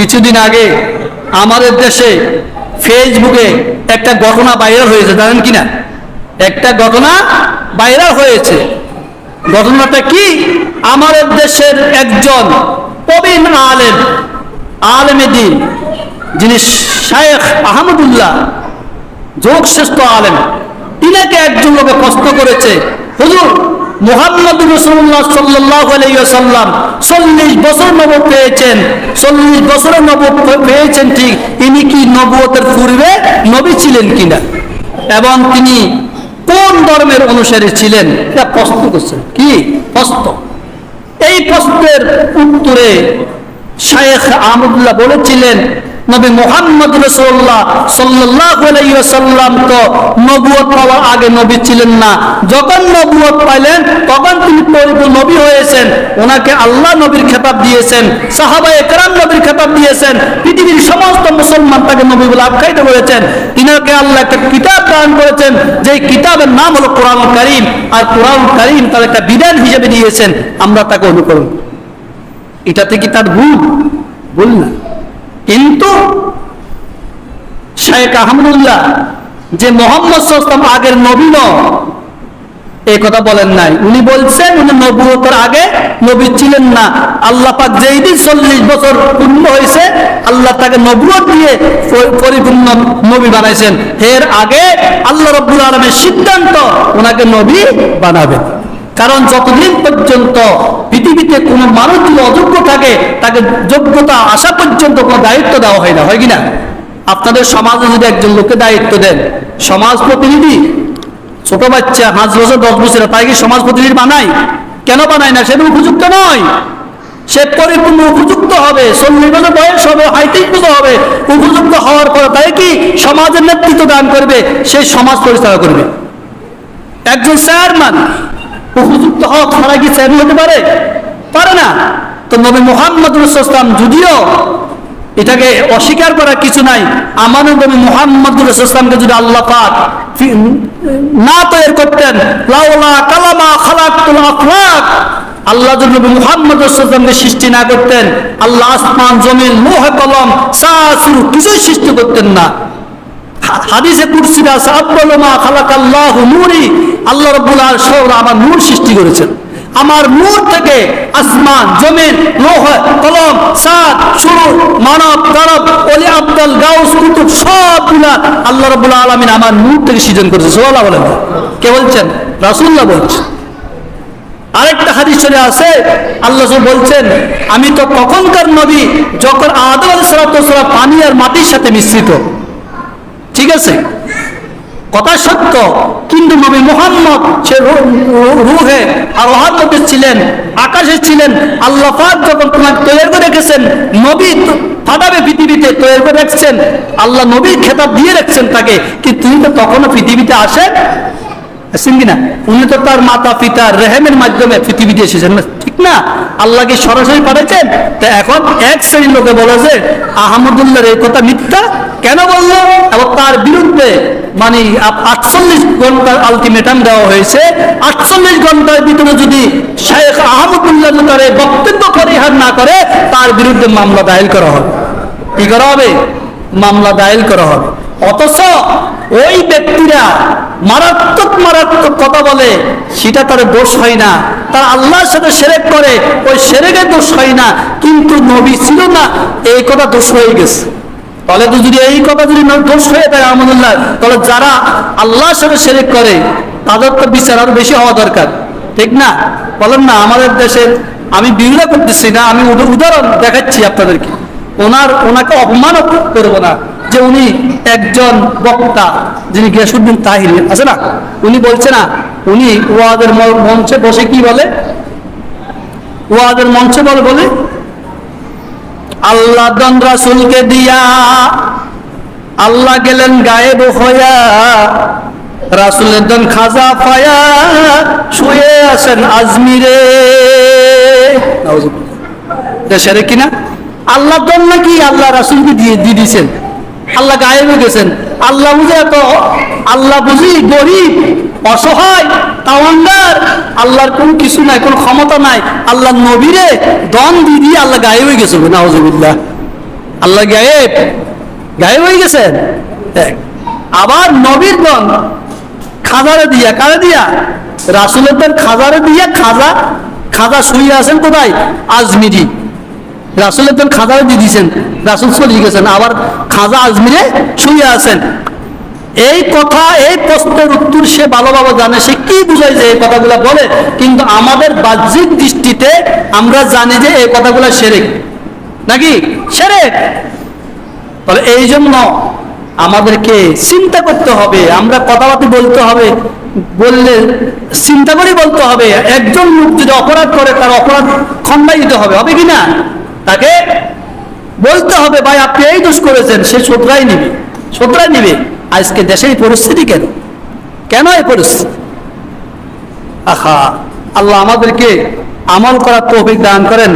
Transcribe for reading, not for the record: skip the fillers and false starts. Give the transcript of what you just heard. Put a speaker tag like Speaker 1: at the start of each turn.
Speaker 1: কিছুদিন আগে আমাদের দেশে ফেসবুকে একটা ঘটনা ভাইরাল হয়েছে, জানেন কিনা? একটা ঘটনা ভাইরাল হয়েছে। ঘটনাটা কি? আমাদের দেশের একজন প্রবীণ আলেমে দ্বীন, যিনি শায়েখ আহমদুল্লাহ, যোগশ্রেষ্ঠ আলেম, তিনাকে একজন লোকে প্রশ্ন করেছে, হুজুর, মুহাম্মদ রাসূলুল্লাহ সাল্লাল্লাহু আলাইহি ওয়াসাল্লাম 40 বছর নবুয়ত পেয়েছেন, 40 বছরের নবুয়ত পেয়েছেন ঠিক, তিনি কি নবুয়তের পূর্বে নবী ছিলেন কিনা এবং তিনি কোন ধর্মের অনুসারী ছিলেন, এটা প্রশ্ন করছেন। কি প্রশ্ন? এই প্রশ্নের উত্তরে শায়েখ আহমদুল্লাহ বলেছিলেন, নবী মুহাম্মদ রাসূলুল্লাহ সাল্লাল্লাহু আলাইহি ওয়াসাল্লাম তো নবুয়ত পাওয়ার আগে নবী ছিলেন না, যখন নবুয়ত পাইলেন তখন তিনি পরিপূর্ণ নবী হয়েছেন। ওনাকে আল্লাহ নবীর খেতাব দিয়েছেন, সাহাবায়ে কেরাম নবীর খেতাব দিয়েছেন, পৃথিবীর সমস্ত মুসলমান তাকে নবী বলে আখ্যায়িত করেছেন। তিনাকে আল্লাহ একটা কিতাব দান করেছেন, যে কিতাবের নাম হলো কোরআনুল কারীম, আর কোরআনুল কারীম তার একটা বিধান হিসেবে দিয়েছেন, আমরা তাকে অনুকরণ। এটাতে কি তার ভুল না? কিন্তু শায়েখ আহমদুল্লাহ যে মুহাম্মদ সাল্লাল্লাহু আলাইহি ওয়াসাল্লাম আগের নবী নন, এই কথা বলেন নাই। উনি বলছেন উনি নবুয়তের আগে নবী ছিলেন না। আল্লাহ পাক যেই দিন 40 বছর পূর্ণ হয়েছে, আল্লাহ তাকে নবুয়ত দিয়ে পরিপূর্ণ নবী বানাইছেন। এর আগে আল্লাহ রাব্বুল আলামিনের সিদ্ধান্ত ওনাকে নবী বানাবেন। কারণ যতদিন পর্যন্ত পৃথিবীতে কোনো মানুষ যদি অযোগ্য থাকে, তাকে যোগ্যতা আসা পর্যন্ত কোনো দায়িত্ব দেওয়া হয় না, হয় কিনা? আপনাদের সমাজে যদি একজন লোককে দায়িত্ব দেন, সমাজ প্রতিনিধি, ছোট বাচ্চা 5 বছর 10 বছর, তাই কি সমাজ প্রতিনিধি বানায়? কেন বানায় না? সেটা উপযুক্ত নয়। সে পরিপূর্ণ উপযুক্ত হবে, 40 বছর বয়স হবে, 35 বছর হবে, উপযুক্ত হওয়ার পর তাই কি সমাজের নেতৃত্ব দান করবে, সেই সমাজ পরিচালনা করবে। একজন চেয়ারম্যান উপযুক্ত হওয়া ছাড়া কি চেয়ারম্যান হতে পারে না। তো নবী মুহাম্মদ রাসূলুল্লাহ সাল্লাল্লাহু আলাইহি ওয়াসাল্লাম যদিও এটাকে অস্বীকার করার কিছু নাই, আমাদের নবী মুহাম্মদ রাসূলুল্লাহ সাল্লাল্লাহু আলাইহি ওয়াসাল্লামকে যদি আল্লাহ পাক না তৈরি করতেন, লাউলা কালামা খালাকতুল আফলাক, আল্লাহ যদি নবী মুহাম্মদ রাসূলুল্লাহ সাল্লাল্লাহু আলাইহি ওয়াসাল্লামকে সৃষ্টি না করতেন, আল্লাহ আসমান জমিন লৌহ কলম সাসুর কিছুই সৃষ্টি করতেন না। হাদিসে কুরসিতে আছে, আফদালু মা খালাকাল্লাহু নূরি, আল্লাহ রাব্বুল আলামিন আমার নূর সৃষ্টি করেছেন। আমার নূর থেকে আসমান জমিন লৌহ কলম সাত সূরজ মানব দানব ওলি আব্দুল গাউস কুতুব সবগুলা আল্লাহ রাব্বুল আলামিন আমার নূর থেকে সৃজন করেছে। সুবহানাল্লাহ বলেন। কে বলছেন? রাসূলুল্লাহ বলছেন। আরেকটা হাদিস শরীফে আছে, আল্লাহ বলছেন, আমি তো তখনকার নবী যখন আদম আলাইহিস সালাম পানি আর মাটির সাথে মিশ্রিত। ঠিক আছে, কথা সত্য, কিন্তু নবী মুহাম্মদ সে রূহে আর রূহের মধ্যে ছিলেন, আকাশে ছিলেন। আল্লাহ পাক যখন তোমাকে তৈরি করে রেখেছেন, নবী ফাটাবে পৃথিবীতে তৈরি করে রেখেছেন, আল্লাহ নবীর খেতাব দিয়ে রেখেছেন তাকে, কিন্তু তিনি তো তখনও পৃথিবীতে আসেন কিনা? উনি তো তার মাতা পিতার রেহেমের মাধ্যমে পৃথিবীতে এসেছেন, ঠিক না? আল্লাহকে সরাসরি পাঠাচ্ছেন। তা এখন এক শ্রেণীর লোকে বলে যে আহমদুল্লাহর এই কথা মিথ্যা। কেন বললো? এবং তার বিরুদ্ধে মানে 48 ঘন্টার আলটিমেটাম দেওয়া হয়েছে। 48 ঘন্টার ভিতরে যদি শায়েখ আহমদুল্লাহ তার বক্তব্য পরিহার না করে, তার বিরুদ্ধে মামলা দায়ের করা হবে। কি করা হবে? মামলা দায়ের করা হবে। অথচ ওই ব্যক্তিরা মারাত্মক কথা বলে, সেটা তার দোষ হয় না। তার আল্লাহর সাথে শিরক করে, ওই শিরকের দোষ হয় না, কিন্তু নবী ছিল না এই কথা দোষ হয়ে গেছে। তাহলে তো যদি এই কথা যদি দোষ হয়ে থাকে আহমদুল্লাহ, তাহলে যারা আল্লাহর সাথে শিরক করে তাদের তো বিচার আরো বেশি হওয়া দরকার, ঠিক না? বলেন না? আমাদের দেশে, আমি বিরোধিতা করতেছি না, আমি উদাহরণ দেখাচ্ছি আপনাদেরকে। ওনাকে অপমান করবো না, যে উনি একজন বক্তা, যিনি গিয়াসউদ্দিন তাহিরি আছে না, উনি বলছে না, উনি ওয়াজের মঞ্চে বসে কি বলে? ওয়াজের মঞ্চে বলে আল্লাহ দন রাসূলকে দিয়া, আল্লাহ গেলেন গায়েব হইয়া, রাসূলের দন খাজা পায়া, শুয়ে আছেন আজমিরে। দেশের কিনা আল্লাহ দন নাকি আল্লাহ রাসূলকে দিয়ে দিয়েছেন, আল্লাহ গায়েবে গেছেন। আল্লাহ বুঝে তো, আল্লাহ বুঝি গরিব অসহায় তাওয়াঙ্গার, আল্লাহর কোন কিছু নাই, কোন ক্ষমতা নাই, আল্লাহ নবীরে দন দিয়ে আল্লাহ গায়েবে গেছে। নাউজুবিল্লাহ। আল্লাহ গায়েব, গায়েব হয়ে গেছেন। আবার নবীরগণ খাজারে দিয়া, কারে দিয়া? রাসূলের খাজারে দিয়া, খাজা শুয়ে আছেন কোথায়? আজমিরি। রাসূলের খাজারে দিয়ে দিয়েছেন, রাসূল চলে গেছেন, আবার খাজা আজমিরে শুয়ে আছেন। এই কথা, এই প্রশ্নের উত্তর সে ভালোভাবে জানে, সে কি বুঝায় যে এই কথাগুলো বলে, কিন্তু আমাদের বাহ্যিক দৃষ্টিতে আমরা জানি যে এই কথাগুলো শিরক, নাকি শিরক। তাহলে এই জন্য আমাদেরকে চিন্তা করতে হবে, আমরা কথাবার্তা বলতে হবে, বললে চিন্তা করে বলতে হবে। একজন লোক যদি অপরাধ করে তার অপরাধ খণ্ডাই দিতে হবে, হবে কি না? তাকে বলতে হবে, ভাই আপনি এই দোষ করেছেন, সে শোধরাই নিবে। আজকে দেশের পরিস্থিতি কেন, কেন এই পরিস্থিতি? আহা, আল্লাহ আমাদেরকে আমল করার তৌফিক দান করেন।